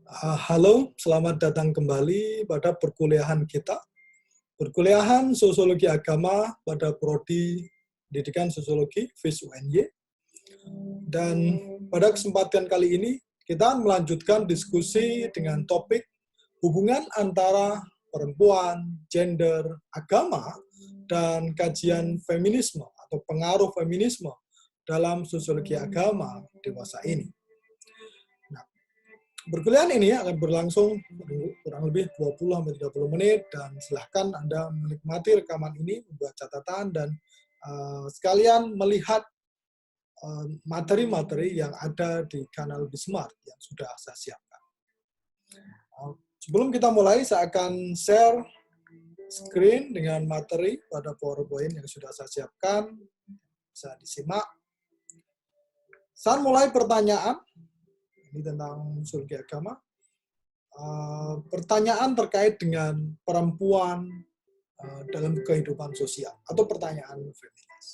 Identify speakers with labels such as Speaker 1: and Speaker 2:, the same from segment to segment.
Speaker 1: Halo, selamat datang kembali pada perkuliahan kita. Perkuliahan Sosiologi Agama pada Prodi Pendidikan Sosiologi FIS UNY. Dan pada kesempatan kali ini, kita melanjutkan diskusi dengan topik hubungan antara perempuan, gender, agama, dan kajian feminisme atau pengaruh feminisme dalam sosiologi agama dewasa ini. Perkuliahan ini akan berlangsung kurang lebih 20-30 menit dan silahkan Anda menikmati rekaman ini, membuat catatan dan sekalian melihat materi-materi yang ada di kanal Bismart yang sudah saya siapkan. Sebelum kita mulai, saya akan share screen dengan materi pada PowerPoint yang sudah saya siapkan. Bisa disimak. Saat mulai pertanyaan, ini tentang sosiologi agama. Pertanyaan terkait dengan perempuan dalam kehidupan sosial atau pertanyaan feminis.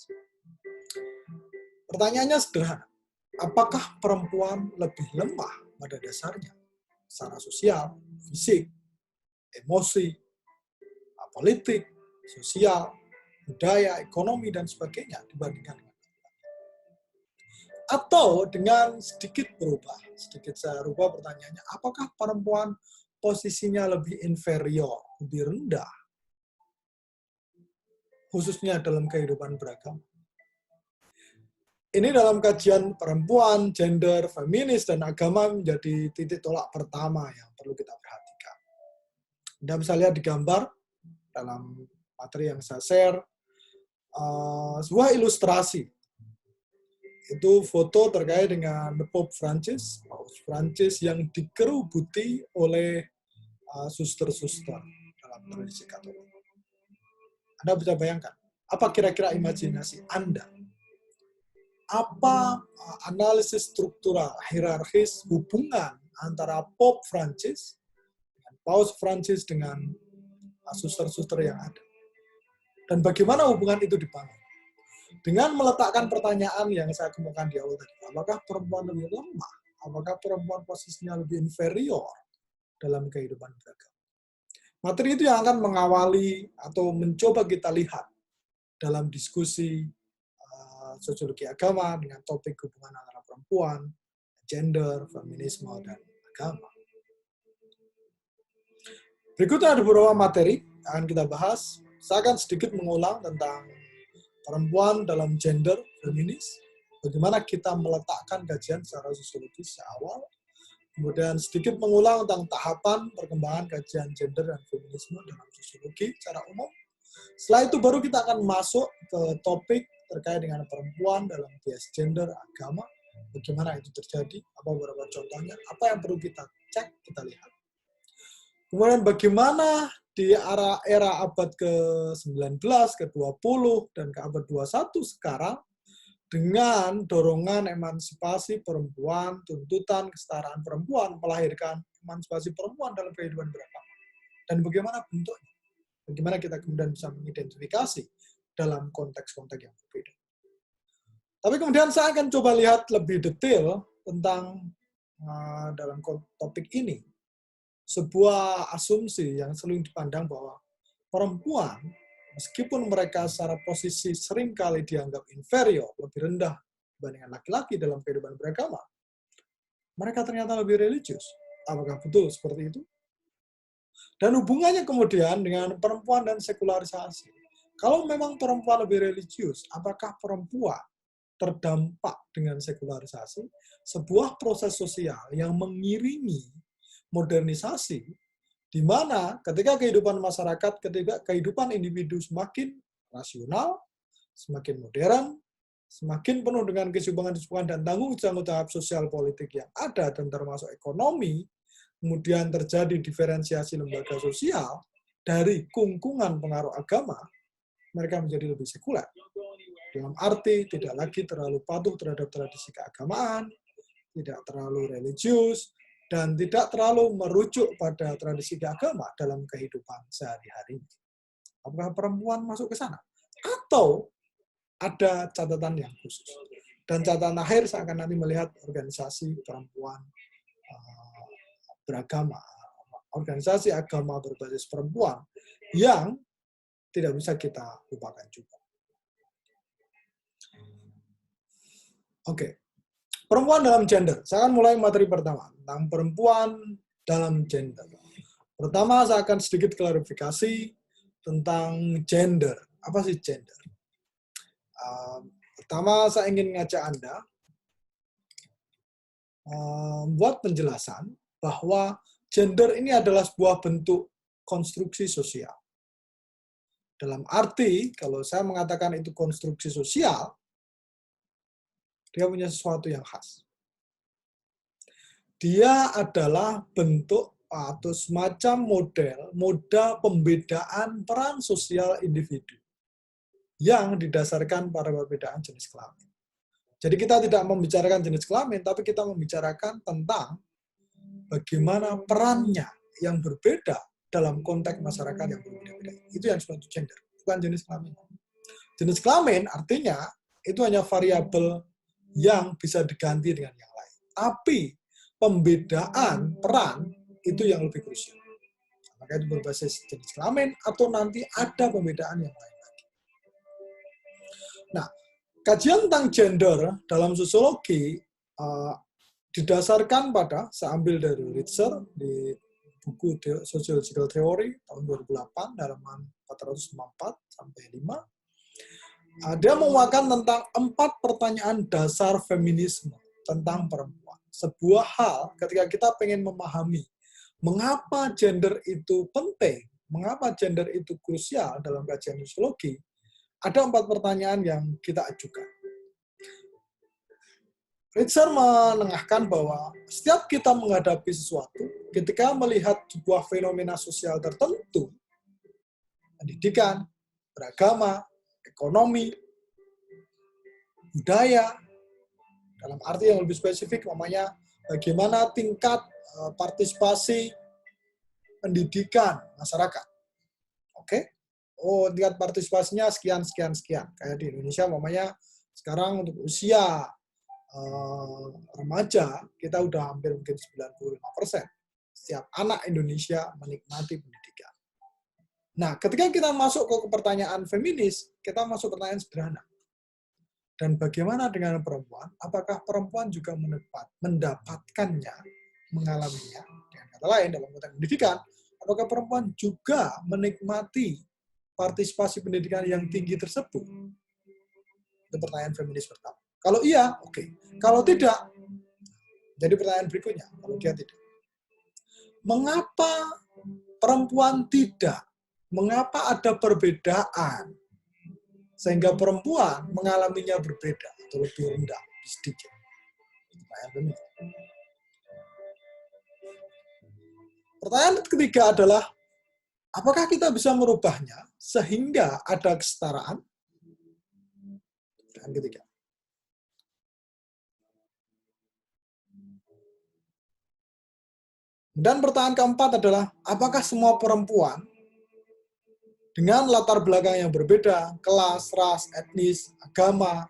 Speaker 1: Pertanyaannya sederhana. Apakah perempuan lebih lemah pada dasarnya secara sosial, fisik, emosi, politik, sosial, budaya, ekonomi, dan sebagainya dibandingkan dengan atau dengan sedikit berubah, sedikit saya rubah pertanyaannya, apakah perempuan posisinya lebih inferior, lebih rendah, khususnya dalam kehidupan beragama? Ini dalam kajian perempuan, gender, feminis, dan agama menjadi titik tolak pertama yang perlu kita perhatikan. Anda bisa lihat di gambar dalam materi yang saya share, sebuah ilustrasi. Itu foto terkait dengan Pope Francis yang dikerubuti oleh suster-suster dalam tradisi Katolik. Anda bisa bayangkan, apa kira-kira imajinasi Anda? Apa analisis struktural, hierarkis hubungan antara Pope Francis, Paus Francis dengan suster-suster yang ada? Dan bagaimana hubungan itu dibangun? Dengan meletakkan pertanyaan yang saya kemukakan di awal tadi, apakah perempuan lebih lemah? Apakah perempuan posisinya lebih inferior dalam kehidupan beragama? Materi itu yang akan mengawali atau mencoba kita lihat dalam diskusi sosiologi agama dengan topik hubungan antara perempuan, gender, feminisme, dan agama. Berikutnya ada beberapa materi yang akan kita bahas. Saya akan sedikit mengulang tentang perempuan dalam gender, feminis, bagaimana kita meletakkan kajian secara sosiologis awal, kemudian sedikit mengulang tentang tahapan perkembangan kajian gender dan feminisme dalam sosiologi secara umum. Setelah itu baru kita akan masuk ke topik terkait dengan perempuan dalam bias gender, agama, bagaimana itu terjadi, apa beberapa contohnya, apa yang perlu kita cek, kita lihat. Kemudian bagaimana di era abad ke-19, ke-20, dan ke abad 21 sekarang, dengan dorongan emansipasi perempuan, tuntutan kesetaraan perempuan, melahirkan emansipasi perempuan dalam kehidupan beragama. Dan bagaimana bentuknya? Bagaimana kita kemudian bisa mengidentifikasi dalam konteks-konteks yang berbeda. Tapi kemudian saya akan coba lihat lebih detail tentang dalam topik ini, sebuah asumsi yang sering dipandang bahwa perempuan, meskipun mereka secara posisi seringkali dianggap inferior, lebih rendah dibandingkan laki-laki dalam kehidupan beragama, mereka ternyata lebih religius. Apakah betul seperti itu? Dan hubungannya kemudian dengan perempuan dan sekularisasi. Kalau memang perempuan lebih religius, apakah perempuan terdampak dengan sekularisasi? Sebuah proses sosial yang mengiringi modernisasi, di mana ketika kehidupan masyarakat, ketika kehidupan individu semakin rasional, semakin modern, semakin penuh dengan kesibukan-kesibukan dan tanggung jawab sosial politik yang ada, dan termasuk ekonomi, kemudian terjadi diferensiasi lembaga sosial dari kungkungan pengaruh agama, mereka menjadi lebih sekuler. Dalam arti tidak lagi terlalu patuh terhadap tradisi keagamaan, tidak terlalu religius, dan tidak terlalu merujuk pada tradisi agama dalam kehidupan sehari-hari. Apakah perempuan masuk ke sana? Atau ada catatan yang khusus? Dan catatan akhir saya akan nanti melihat organisasi perempuan beragama, organisasi agama berbasis perempuan yang tidak bisa kita lupakan juga. Oke, perempuan dalam gender. Saya akan mulai materi pertama tentang perempuan dalam gender. Pertama, saya akan sedikit klarifikasi tentang gender. Apa sih gender? Pertama, saya ingin mengajak Anda membuat penjelasan bahwa gender ini adalah sebuah bentuk konstruksi sosial. Dalam arti, kalau saya mengatakan itu konstruksi sosial, dia punya sesuatu yang khas. Dia adalah bentuk atau semacam moda pembedaan peran sosial individu yang didasarkan pada perbedaan jenis kelamin. Jadi kita tidak membicarakan jenis kelamin, tapi kita membicarakan tentang bagaimana perannya yang berbeda dalam konteks masyarakat yang berbeda-beda. Itu yang disebut gender, bukan jenis kelamin. Jenis kelamin artinya itu hanya variabel yang bisa diganti dengan yang lain. Tapi pembedaan peran itu yang lebih krusial. Maka itu berbasis jenis kelamin atau nanti ada pembedaan yang lain lagi. Nah, kajian tentang gender dalam sosiologi didasarkan pada, saya ambil dari Ritzer di buku Sociological Theory tahun 2008, halaman 494-5. Dia menguatkan tentang 4 pertanyaan dasar feminisme tentang perempuan. Sebuah hal ketika kita pengen memahami mengapa gender itu penting, mengapa gender itu krusial dalam kajian sosiologi, ada 4 pertanyaan yang kita ajukan. Ritzer menengahkan bahwa setiap kita menghadapi sesuatu, ketika melihat sebuah fenomena sosial tertentu, pendidikan, beragama, ekonomi, budaya, dalam arti yang lebih spesifik, namanya bagaimana tingkat partisipasi pendidikan masyarakat. Oke? Oh, tingkat partisipasinya sekian. Kayak di Indonesia, namanya sekarang untuk usia remaja, kita udah hampir mungkin 95%. Setiap anak Indonesia menikmati pendidikan. Nah, ketika kita masuk ke pertanyaan feminis, kita masuk pertanyaan sederhana. Dan bagaimana dengan perempuan? Apakah perempuan juga mendapatkannya, mengalaminya? Dengan kata lain, dalam konteks pendidikan, apakah perempuan juga menikmati partisipasi pendidikan yang tinggi tersebut? Itu pertanyaan feminis pertama. Kalau iya, oke. Kalau tidak, jadi pertanyaan berikutnya. Kalau dia tidak. Mengapa perempuan tidak? Mengapa ada perbedaan? Sehingga perempuan mengalaminya berbeda atau lebih rendah sedikit. Pertanyaan ketiga adalah, apakah kita bisa merubahnya sehingga ada kesetaraan? Pertanyaan ketiga. Dan pertanyaan keempat adalah, apakah semua perempuan dengan latar belakang yang berbeda, kelas, ras, etnis, agama,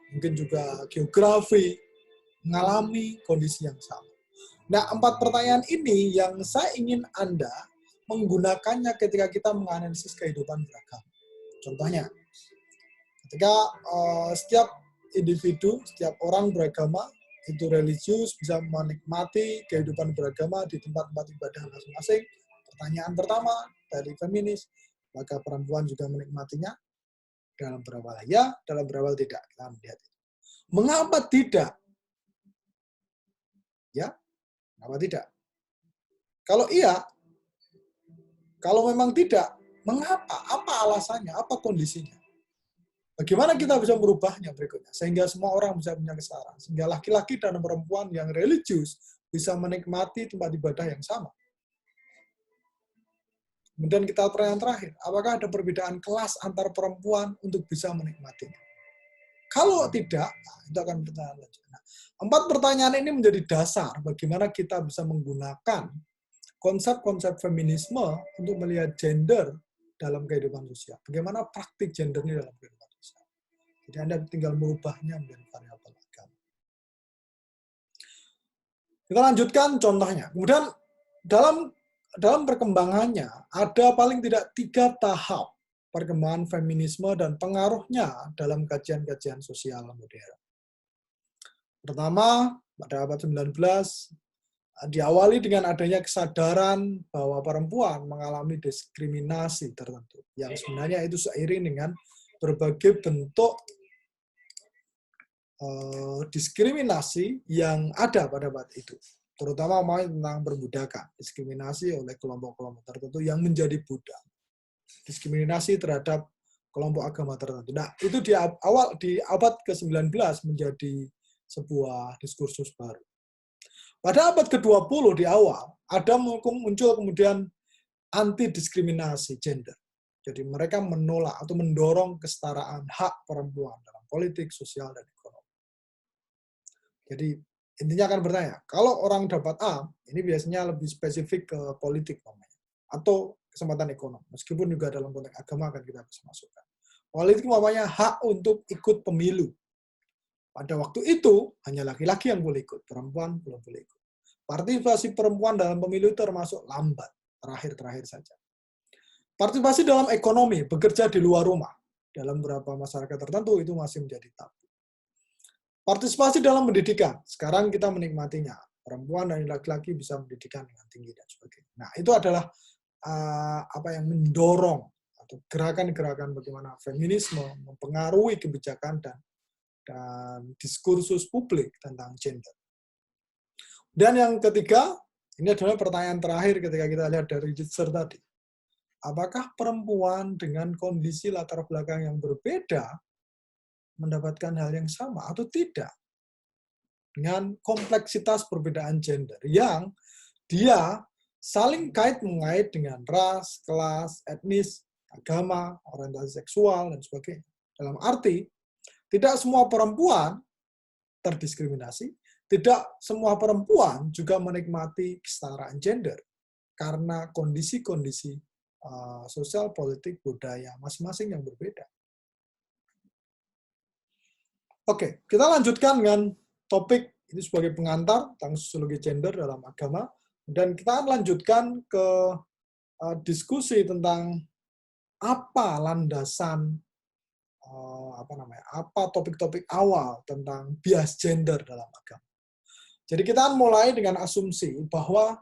Speaker 1: mungkin juga geografi, mengalami kondisi yang sama? Nah, 4 pertanyaan ini yang saya ingin Anda menggunakannya ketika kita menganalisis kehidupan beragama. Contohnya, ketika setiap individu, setiap orang beragama, itu religius, bisa menikmati kehidupan beragama di tempat-tempat ibadah masing-masing. Pertanyaan pertama dari feminis, maka perempuan juga menikmatinya? Dalam beberapa hal ya, dalam beberapa hal tidak. Kita melihat itu. Mengapa tidak? Ya, mengapa tidak? Kalau iya, kalau memang tidak, mengapa? Apa alasannya? Apa kondisinya? Bagaimana kita bisa merubahnya berikutnya? Sehingga semua orang bisa punya kesetaraan. Sehingga laki-laki dan perempuan yang religius bisa menikmati tempat ibadah yang sama. Kemudian kita pertanyaan terakhir, apakah ada perbedaan kelas antar perempuan untuk bisa menikmatinya? Kalau tidak, itu akan pertanyaan lanjut. Nah, 4 pertanyaan ini menjadi dasar bagaimana kita bisa menggunakan konsep-konsep feminisme untuk melihat gender dalam kehidupan sosial. Bagaimana praktik gender ini dalam kehidupan sosial. Jadi Anda tinggal merubahnya menjadi variabel agama. Kita lanjutkan contohnya. Kemudian dalam perkembangannya ada paling tidak 3 tahap perkembangan feminisme dan pengaruhnya dalam kajian-kajian sosial modern. Pertama, pada abad 19, diawali dengan adanya kesadaran bahwa perempuan mengalami diskriminasi tertentu, yang sebenarnya itu seiring dengan berbagai bentuk diskriminasi yang ada pada abad itu, terutama tentang perbudakan, diskriminasi oleh kelompok-kelompok tertentu yang menjadi budak, diskriminasi terhadap kelompok agama tertentu. Nah, itu di abad ke-19 menjadi sebuah diskursus baru. Pada abad ke-20 di awal, ada muncul kemudian anti-diskriminasi gender. Jadi mereka menolak atau mendorong kesetaraan hak perempuan dalam politik, sosial, dan ekonomi. Jadi intinya akan bertanya, kalau orang dapat A, ini biasanya lebih spesifik ke politik atau kesempatan ekonomi. Meskipun juga dalam konteks agama akan kita bisa masukkan. Politik namanya hak untuk ikut pemilu. Pada waktu itu, hanya laki-laki yang boleh ikut, perempuan belum boleh ikut. Partisipasi perempuan dalam pemilu termasuk lambat, terakhir-terakhir saja. Partisipasi dalam ekonomi, bekerja di luar rumah, dalam beberapa masyarakat tertentu itu masih menjadi tabu. Partisipasi dalam pendidikan, sekarang kita menikmatinya. Perempuan dan laki-laki bisa pendidikan dengan tinggi dan sebagainya. Nah, itu adalah apa yang mendorong atau gerakan-gerakan bagaimana feminisme mempengaruhi kebijakan dan diskursus publik tentang gender. Dan yang ketiga, ini adalah pertanyaan terakhir ketika kita lihat dari Jitzer tadi. Apakah perempuan dengan kondisi latar belakang yang berbeda mendapatkan hal yang sama atau tidak? Dengan kompleksitas perbedaan gender yang dia saling kait-mengait dengan ras, kelas, etnis, agama, orientasi seksual, dan sebagainya. Dalam arti, tidak semua perempuan terdiskriminasi, tidak semua perempuan juga menikmati kesetaraan gender karena kondisi-kondisi sosial, politik, budaya masing-masing yang berbeda. Oke, kita lanjutkan dengan topik ini sebagai pengantar tentang sosiologi gender dalam agama, dan kita akan lanjutkan ke diskusi tentang apa landasan apa topik-topik awal tentang bias gender dalam agama. Jadi kita akan mulai dengan asumsi bahwa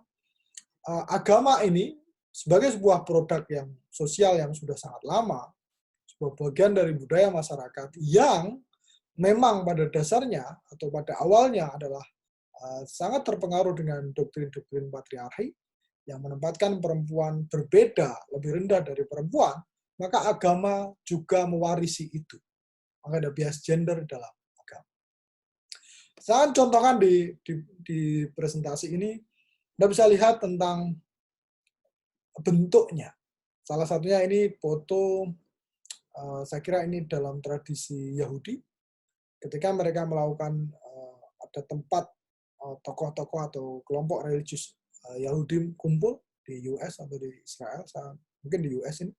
Speaker 1: agama ini sebagai sebuah produk yang sosial yang sudah sangat lama, sebuah bagian dari budaya masyarakat yang memang pada dasarnya atau pada awalnya adalah sangat terpengaruh dengan doktrin-doktrin patriarki yang menempatkan perempuan berbeda, lebih rendah dari perempuan, maka agama juga mewarisi itu. Maka ada bias gender dalam agama. Saya contohkan di presentasi ini, Anda bisa lihat tentang bentuknya. Salah satunya ini foto, saya kira ini dalam tradisi Yahudi, ketika mereka melakukan ada tempat tokoh-tokoh atau kelompok religius Yahudi kumpul di US atau di Israel, mungkin di US ini.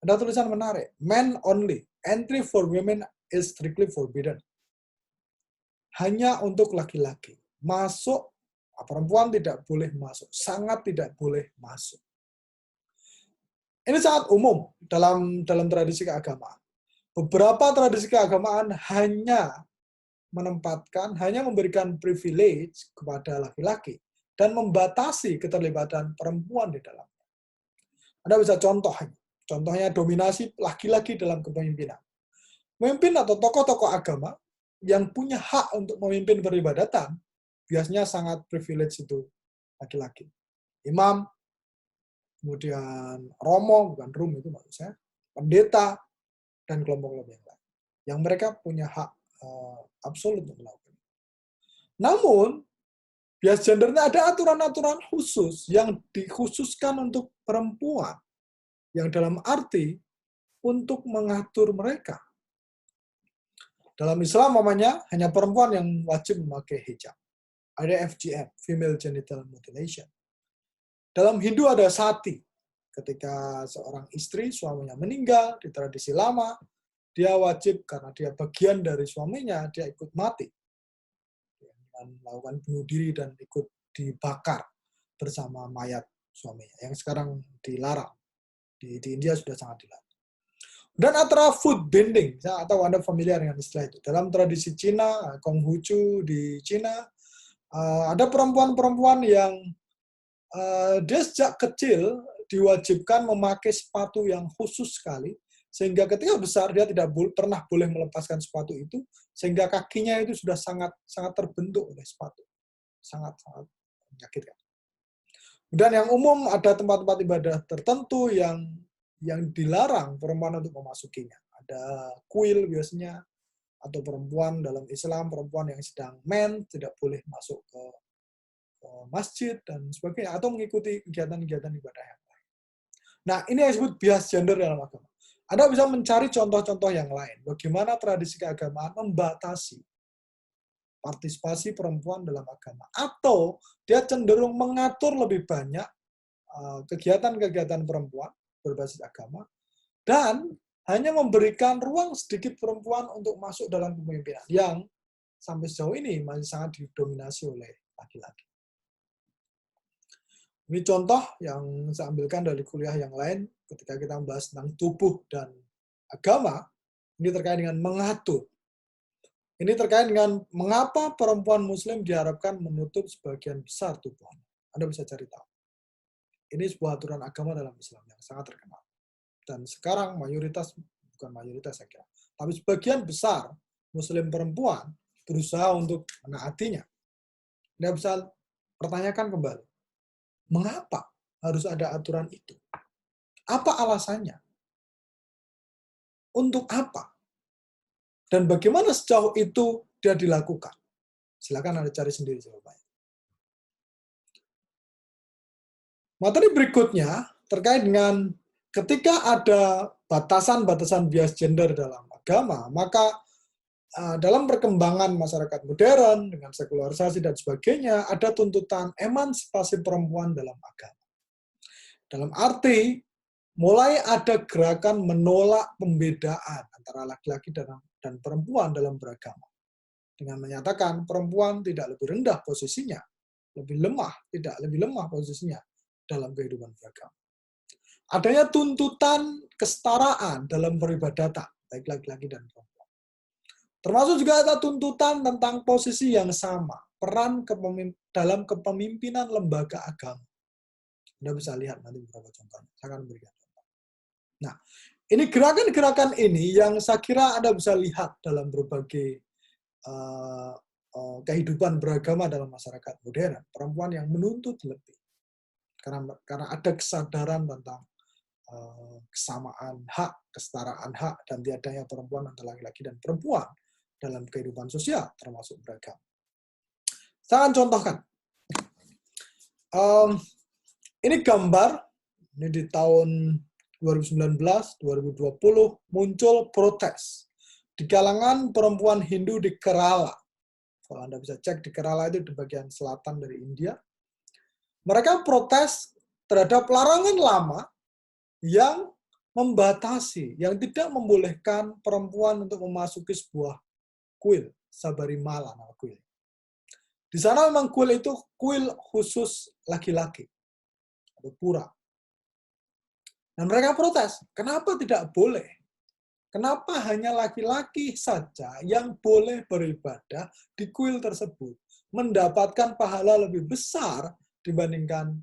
Speaker 1: Ada tulisan menarik, men only, entry for women is strictly forbidden. Hanya untuk laki-laki. Masuk, perempuan tidak boleh masuk, sangat tidak boleh masuk. Ini sangat umum dalam tradisi keagamaan. Beberapa tradisi keagamaan hanya memberikan privilege kepada laki-laki dan membatasi keterlibatan perempuan di dalamnya. Anda bisa contohnya dominasi laki-laki dalam kepemimpinan. Pemimpin atau tokoh-tokoh agama yang punya hak untuk memimpin peribadatan biasanya sangat privilege itu laki-laki. Imam, kemudian romo, bukan rum itu maksud saya, pendeta, dan kelompok-kelompok yang lain. Yang mereka punya hak absolut untuk melakukan. Namun, bias gendernya ada aturan-aturan khusus yang dikhususkan untuk perempuan, yang dalam arti untuk mengatur mereka. Dalam Islam, namanya hanya perempuan yang wajib memakai hijab. Ada FGM, Female Genital Mutilation. Dalam Hindu ada sati. Ketika seorang istri, suaminya meninggal, di tradisi lama, dia wajib, karena dia bagian dari suaminya, dia ikut mati. dan melakukan bunuh diri dan ikut dibakar bersama mayat suaminya, yang sekarang dilarang. Di India sudah sangat dilarang. Dan antara food bending, atau Anda familiar dengan istilah itu. Dalam tradisi Cina, Konghucu di Cina, ada perempuan-perempuan yang dia sejak kecil diwajibkan memakai sepatu yang khusus sekali, sehingga ketika besar dia tidak pernah boleh melepaskan sepatu itu, sehingga kakinya itu sudah sangat terbentuk oleh sepatu. Sangat menyakitkan. Dan yang umum ada tempat-tempat ibadah tertentu yang dilarang perempuan untuk memasukinya. Ada kuil biasanya, atau perempuan dalam Islam, perempuan yang sedang tidak boleh masuk ke masjid dan sebagainya, atau mengikuti kegiatan-kegiatan ibadah yang lain. Nah, ini yang disebut bias gender dalam agama. Anda bisa mencari contoh-contoh yang lain. Bagaimana tradisi keagamaan membatasi partisipasi perempuan dalam agama. Atau dia cenderung mengatur lebih banyak kegiatan-kegiatan perempuan berbasis agama, dan hanya memberikan ruang sedikit perempuan untuk masuk dalam kepemimpinan, yang sampai sejauh ini masih sangat didominasi oleh laki-laki. Ini contoh yang saya ambilkan dari kuliah yang lain ketika kita membahas tentang tubuh dan agama. Ini terkait dengan mengatur. Ini terkait dengan mengapa perempuan muslim diharapkan menutup sebagian besar tubuhnya. Anda bisa cari tahu. Ini sebuah aturan agama dalam Islam yang sangat terkenal. Dan sekarang mayoritas, bukan mayoritas saya kira, tapi sebagian besar muslim perempuan berusaha untuk menaatinya. Anda bisa pertanyakan kembali, mengapa harus ada aturan itu? Apa alasannya? Untuk apa? Dan bagaimana sejauh itu dia dilakukan? Silakan Anda cari sendiri jawabannya. Materi berikutnya terkait dengan ketika ada batasan-batasan bias gender dalam agama, maka dalam perkembangan masyarakat modern dengan sekularisasi dan sebagainya, ada tuntutan emansipasi perempuan dalam agama. Dalam arti, mulai ada gerakan menolak pembedaan antara laki-laki dan perempuan dalam beragama. Dengan menyatakan perempuan tidak lebih rendah posisinya, tidak lebih lemah posisinya dalam kehidupan beragama. Adanya tuntutan kesetaraan dalam peribadatan, baik laki-laki dan perempuan. Termasuk juga ada tuntutan tentang posisi yang sama, peran dalam kepemimpinan lembaga agama. Anda bisa lihat nanti beberapa contohnya. Saya akan berikan contoh. Nah, ini gerakan-gerakan ini yang saya kira Anda bisa lihat dalam berbagai kehidupan beragama dalam masyarakat modern. Perempuan yang menuntut lebih. Karena ada kesadaran tentang kesamaan hak, kesetaraan hak, dan tiadanya perempuan antara laki-laki dan perempuan dalam kehidupan sosial, termasuk beragama. Saya akan contohkan. Ini gambar, ini di tahun 2019-2020 muncul protes di kalangan perempuan Hindu di Kerala. Kalau Anda bisa cek, di Kerala itu di bagian selatan dari India. Mereka protes terhadap larangan lama yang membatasi, yang tidak membolehkan perempuan untuk memasuki sebuah kuil, Sabarimala nama kuil. Di sana memang kuil itu kuil khusus laki-laki, atau pura. Dan mereka protes, kenapa tidak boleh? Kenapa hanya laki-laki saja yang boleh beribadah di kuil tersebut, mendapatkan pahala lebih besar dibandingkan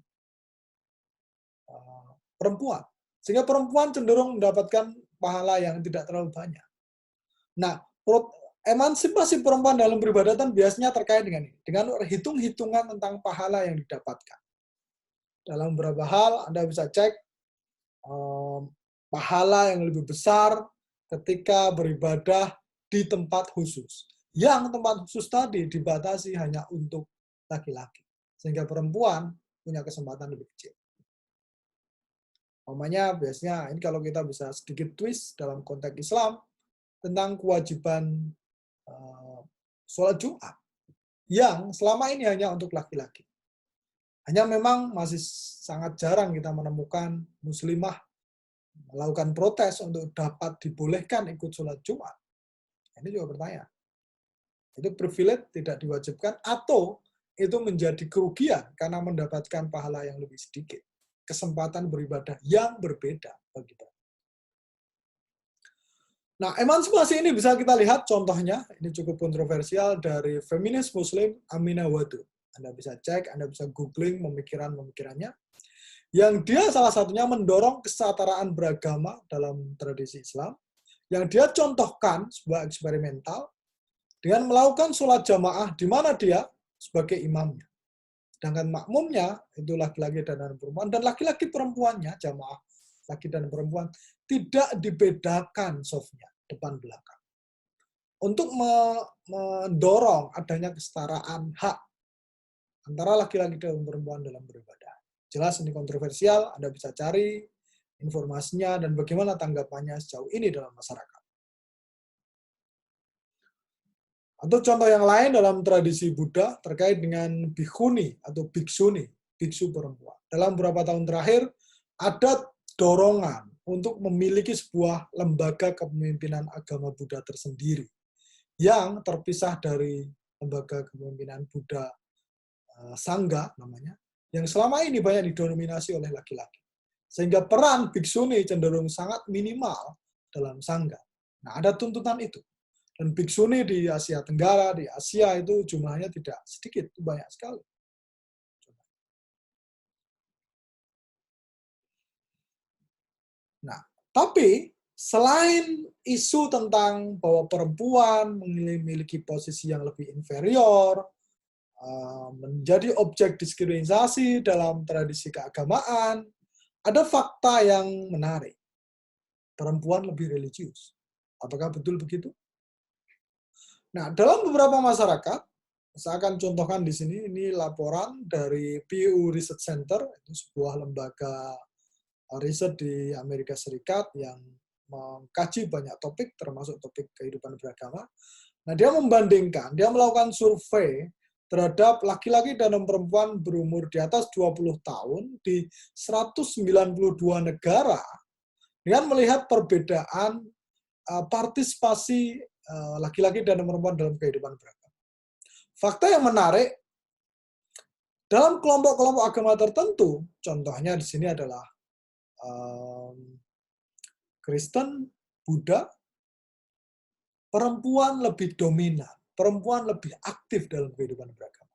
Speaker 1: perempuan? Sehingga perempuan cenderung mendapatkan pahala yang tidak terlalu banyak. Nah, emansipasi perempuan dalam peribadatan biasanya terkait dengan ini, dengan hitung-hitungan tentang pahala yang didapatkan. Dalam beberapa hal, Anda bisa cek pahala yang lebih besar ketika beribadah di tempat khusus. Yang tempat khusus tadi dibatasi hanya untuk laki-laki. Sehingga perempuan punya kesempatan lebih kecil. Namanya biasanya, ini kalau kita bisa sedikit twist dalam konteks Islam, tentang kewajiban sholat Jumat, yang selama ini hanya untuk laki-laki. Hanya memang masih sangat jarang kita menemukan muslimah melakukan protes untuk dapat dibolehkan ikut sholat Jumat. Ini juga bertanya. Itu privilege, tidak diwajibkan, atau itu menjadi kerugian karena mendapatkan pahala yang lebih sedikit. Kesempatan beribadah yang berbeda bagi kita. Nah, emansipasi ini bisa kita lihat contohnya, ini cukup kontroversial, dari feminis muslim Aminah Wadu. Anda bisa cek, Anda bisa googling pemikirannya, yang dia salah satunya mendorong kesetaraan beragama dalam tradisi Islam, yang dia contohkan sebuah eksperimental dengan melakukan sholat jamaah di mana dia sebagai imamnya. Sedangkan makmumnya itu laki-laki dan perempuan, dan laki-laki perempuannya, jamaah laki dan perempuan, tidak dibedakan softnya, depan belakang. Untuk mendorong adanya kesetaraan hak antara laki-laki dan perempuan dalam beribadah. Jelas ini kontroversial, Anda bisa cari informasinya dan bagaimana tanggapannya sejauh ini dalam masyarakat. Atau contoh yang lain dalam tradisi Buddha terkait dengan bhikkhuni atau bhiksuni, biksu perempuan. Dalam beberapa tahun terakhir, ada dorongan untuk memiliki sebuah lembaga kepemimpinan agama Buddha tersendiri yang terpisah dari lembaga kepemimpinan Buddha Sangha namanya, yang selama ini banyak didominasi oleh laki-laki. Sehingga peran bhiksuni cenderung sangat minimal dalam Sangha. Nah, ada tuntutan itu. Dan bhiksuni di Asia Tenggara, di Asia itu jumlahnya tidak sedikit, itu banyak sekali. Nah, tapi selain isu tentang bahwa perempuan memiliki posisi yang lebih inferior, menjadi objek diskriminasi dalam tradisi keagamaan, ada fakta yang menarik. Perempuan lebih religius. Apakah betul begitu? Nah, dalam beberapa masyarakat, saya akan contohkan di sini, ini laporan dari Pew Research Center, itu sebuah lembaga riset di Amerika Serikat yang mengkaji banyak topik, termasuk topik kehidupan beragama. Nah, dia membandingkan, dia melakukan survei terhadap laki-laki dan perempuan berumur di atas 20 tahun di 192 negara dengan melihat perbedaan partisipasi laki-laki dan perempuan dalam kehidupan beragama. Fakta yang menarik, dalam kelompok-kelompok agama tertentu, contohnya di sini adalah Kristen, Buddha, perempuan lebih dominan, perempuan lebih aktif dalam kehidupan beragama.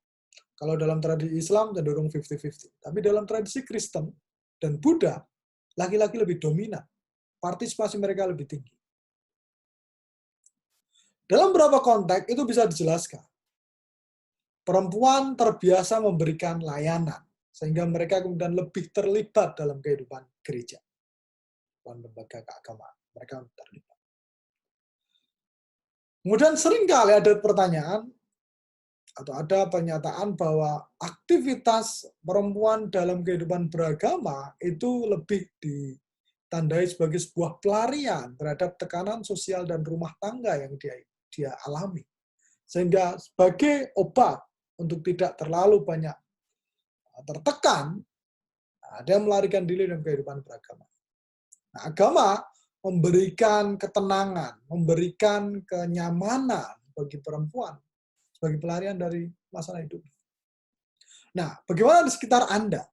Speaker 1: Kalau dalam tradisi Islam cenderung 50-50, tapi dalam tradisi Kristen dan Buddha, laki-laki lebih dominan, partisipasi mereka lebih tinggi. Dalam beberapa konteks itu bisa dijelaskan. Perempuan terbiasa memberikan layanan, sehingga mereka kemudian lebih terlibat dalam kehidupan gereja dan lembaga keagamaan. Mereka terlibat. Kemudian seringkali ada pertanyaan atau ada pernyataan bahwa aktivitas perempuan dalam kehidupan beragama itu lebih ditandai sebagai sebuah pelarian terhadap tekanan sosial dan rumah tangga yang dia alami. Sehingga sebagai obat untuk tidak terlalu banyak tertekan, dia melarikan diri dalam kehidupan beragama. Nah, agama memberikan ketenangan, memberikan kenyamanan bagi perempuan sebagai pelarian dari masalah hidup. Nah, bagaimana di sekitar Anda?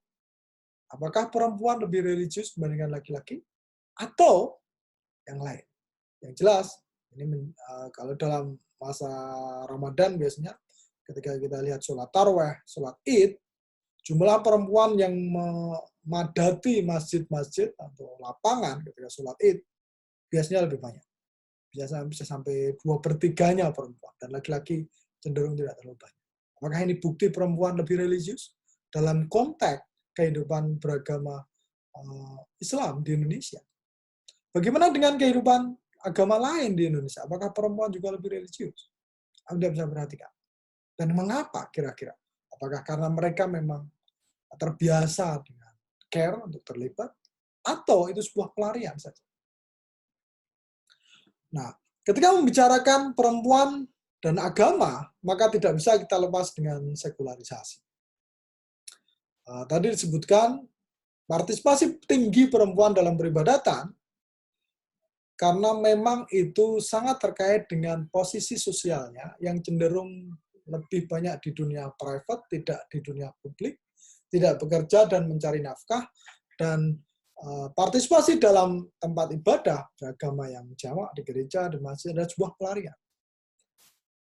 Speaker 1: Apakah perempuan lebih religius dibandingkan laki-laki? Atau yang lain? Yang jelas, ini kalau dalam masa Ramadan biasanya, ketika kita lihat sholat tarawih, sholat id, jumlah perempuan yang memadati masjid-masjid atau lapangan ketika sholat id, biasanya lebih banyak. Bisa sampai 2/3-nya perempuan, dan laki-laki cenderung tidak terlalu banyak. Apakah ini bukti perempuan lebih religius dalam konteks kehidupan beragama Islam di Indonesia? Bagaimana dengan kehidupan agama lain di Indonesia? Apakah perempuan juga lebih religius? Anda bisa perhatikan. Dan mengapa kira-kira? Apakah karena mereka memang terbiasa dengan care untuk terlibat, atau itu sebuah pelarian saja? Nah, ketika membicarakan perempuan dan agama, maka tidak bisa kita lepas dengan sekularisasi. Tadi disebutkan partisipasi tinggi perempuan dalam peribadatan karena memang itu sangat terkait dengan posisi sosialnya yang cenderung lebih banyak di dunia private, tidak di dunia publik, tidak bekerja dan mencari nafkah, dan partisipasi dalam tempat ibadah beragama yang jamak di gereja, di masjid, adalah sebuah pelarian.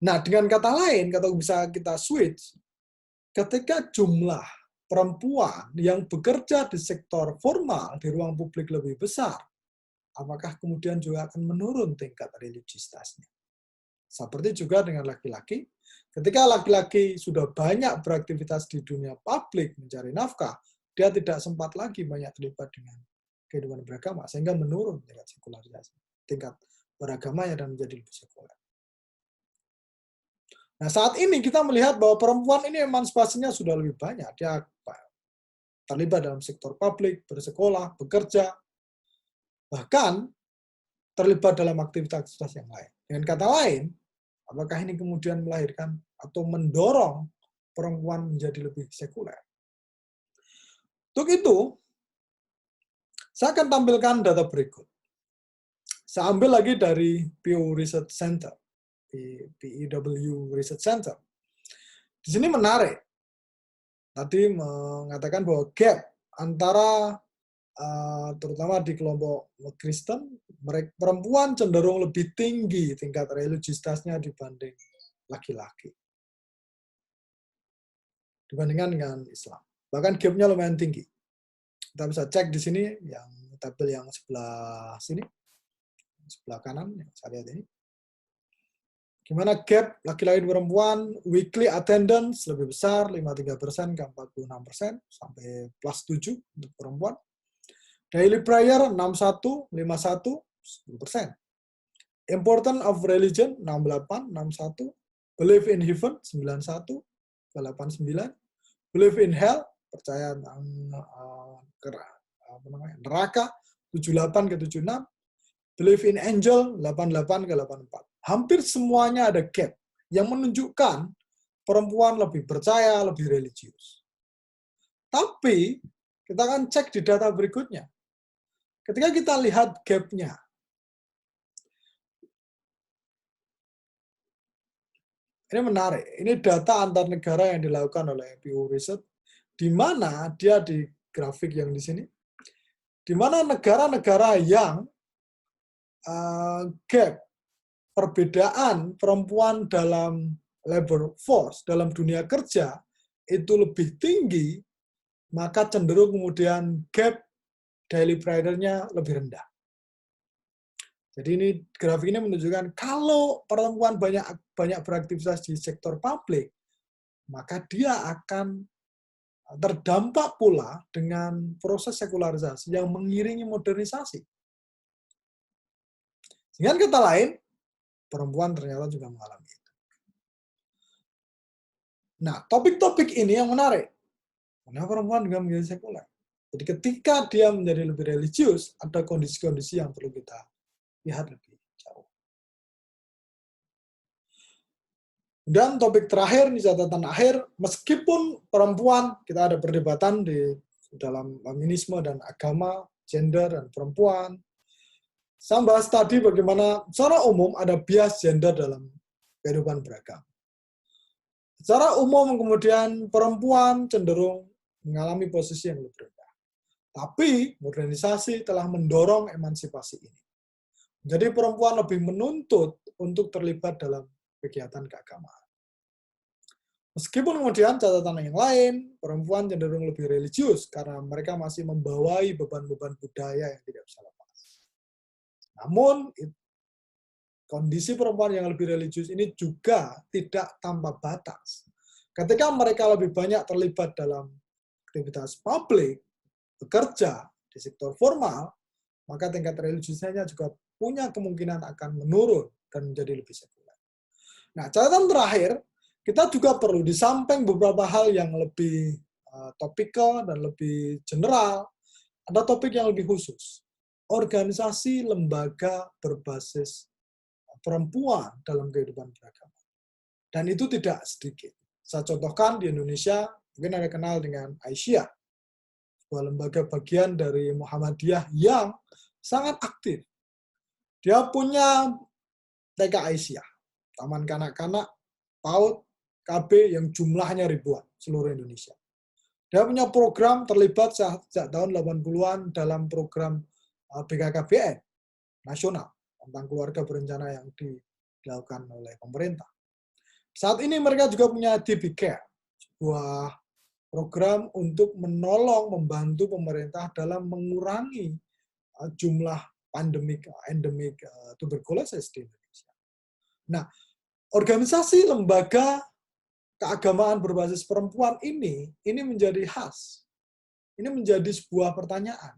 Speaker 1: Nah, dengan kata lain, kalau bisa kita switch, ketika jumlah perempuan yang bekerja di sektor formal di ruang publik lebih besar, apakah kemudian juga akan menurun tingkat religiusitasnya? Seperti juga dengan laki-laki, ketika laki-laki sudah banyak beraktivitas di dunia publik mencari nafkah, dia tidak sempat lagi banyak terlibat dengan kehidupan beragama, sehingga menurun tingkat sekularisasi, tingkat beragamanya dan menjadi lebih sekuler. Nah, saat ini kita melihat bahwa perempuan ini emansipasinya sudah lebih banyak. Dia terlibat dalam sektor publik, bersekolah, bekerja, bahkan terlibat dalam aktivitas yang lain. Dengan kata lain, apakah ini kemudian melahirkan atau mendorong perempuan menjadi lebih sekuler? Untuk itu, saya akan tampilkan data berikut. Saya ambil lagi dari Pew Research Center, PEW Research Center. Di sini menarik. Tadi mengatakan bahwa gap antara terutama di kelompok Kristen, perempuan cenderung lebih tinggi tingkat religiusitasnya dibanding laki-laki. Dibandingkan dengan Islam. Bahkan gap-nya lumayan tinggi. Kita bisa cek di sini, yang tabel yang sebelah sini, sebelah kanan, yang saya lihat ini. Gimana gap laki-laki dan perempuan, weekly attendance lebih besar, 53% ke 46%, sampai plus 7 untuk perempuan. Daily prayer 61, 51, 10%. Important of religion 68, 61. Believe in heaven 91, 89. Believe in hell, percaya tentang neraka 78 ke 76. Believe in angel 88 ke 84. Hampir semuanya ada gap yang menunjukkan perempuan lebih percaya, lebih religius. Tapi kita akan cek di data berikutnya. Ketika kita lihat gap-nya, ini menarik. Ini data antar negara yang dilakukan oleh Pew Research, di mana dia di grafik yang di sini, di mana negara-negara yang gap perbedaan perempuan dalam labor force, dalam dunia kerja, itu lebih tinggi, maka cenderung kemudian gap daily prayer-nya lebih rendah. Jadi ini grafik ini menunjukkan kalau perempuan banyak beraktivitas di sektor publik, maka dia akan terdampak pula dengan proses sekularisasi yang mengiringi modernisasi. Dengan kata lain, perempuan ternyata juga mengalami itu. Nah, topik-topik ini yang menarik. Kenapa perempuan juga menjadi sekuler? Jadi ketika dia menjadi lebih religius, ada kondisi-kondisi yang perlu kita lihat lebih jauh. Dan topik terakhir, ini catatan akhir, meskipun perempuan, kita ada perdebatan di dalam feminisme dan agama, gender dan perempuan. Saya bahas tadi bagaimana secara umum ada bias gender dalam kehidupan beragama. Secara umum kemudian perempuan cenderung mengalami posisi yang lebih rendah. Tapi modernisasi telah mendorong emansipasi ini. Jadi perempuan lebih menuntut untuk terlibat dalam kegiatan keagamaan. Meskipun kemudian catatan yang lain, perempuan cenderung lebih religius karena mereka masih membawai beban-beban budaya yang tidak bisa lepas. Namun, kondisi perempuan yang lebih religius ini juga tidak tanpa batas. Ketika mereka lebih banyak terlibat dalam aktivitas publik, bekerja di sektor formal, maka tingkat religiusnya juga punya kemungkinan akan menurun dan menjadi lebih sekuler. Nah, catatan terakhir, kita juga perlu di samping beberapa hal yang lebih topikal dan lebih general, ada topik yang lebih khusus. Organisasi lembaga berbasis perempuan dalam kehidupan beragama. Dan itu tidak sedikit. Saya contohkan di Indonesia, mungkin Anda kenal dengan Aisyah, sebuah lembaga bagian dari Muhammadiyah yang sangat aktif Dia punya TK Aisyah, Taman Kanak-Kanak, PAUD, KB yang jumlahnya ribuan seluruh Indonesia. Dia punya program terlibat sejak tahun 80-an dalam program BKKBN nasional tentang keluarga berencana yang dilakukan oleh pemerintah. Saat ini mereka juga punya DB Care, sebuah program untuk menolong, membantu pemerintah dalam mengurangi jumlah endemik tuberkulosis di Indonesia. Nah, organisasi lembaga keagamaan berbasis perempuan ini menjadi khas. Ini menjadi sebuah pertanyaan.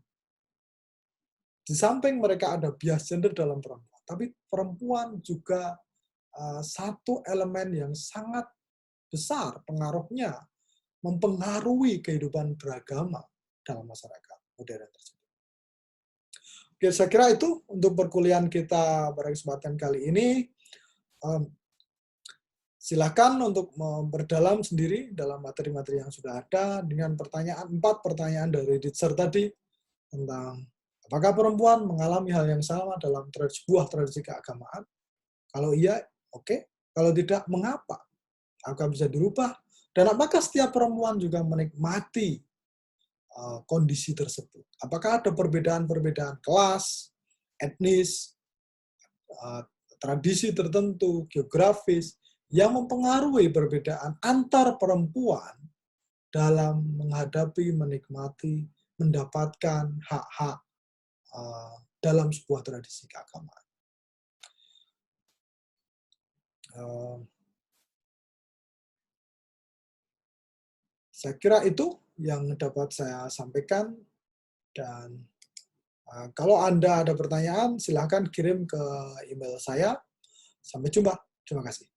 Speaker 1: Di samping mereka ada bias gender dalam perempuan, tapi perempuan juga satu elemen yang sangat besar pengaruhnya mempengaruhi kehidupan beragama dalam masyarakat modern tersebut. Oke, saya kira itu untuk perkuliahan kita pada kesempatan kali ini. Silakan untuk memperdalam sendiri dalam materi-materi yang sudah ada dengan 4 pertanyaan dari Ditzer tadi tentang apakah perempuan mengalami hal yang sama dalam sebuah tradisi keagamaan? Kalau iya, oke. Kalau tidak, mengapa? Apakah bisa dirubah? Dan apakah setiap perempuan juga menikmati kondisi tersebut? Apakah ada perbedaan-perbedaan kelas, etnis, tradisi tertentu, geografis, yang mempengaruhi perbedaan antar perempuan dalam menghadapi, menikmati, mendapatkan hak-hak dalam sebuah tradisi keagamaan. Saya kira itu yang dapat saya sampaikan, dan kalau Anda ada pertanyaan, silahkan kirim ke email saya. Sampai jumpa. Terima kasih.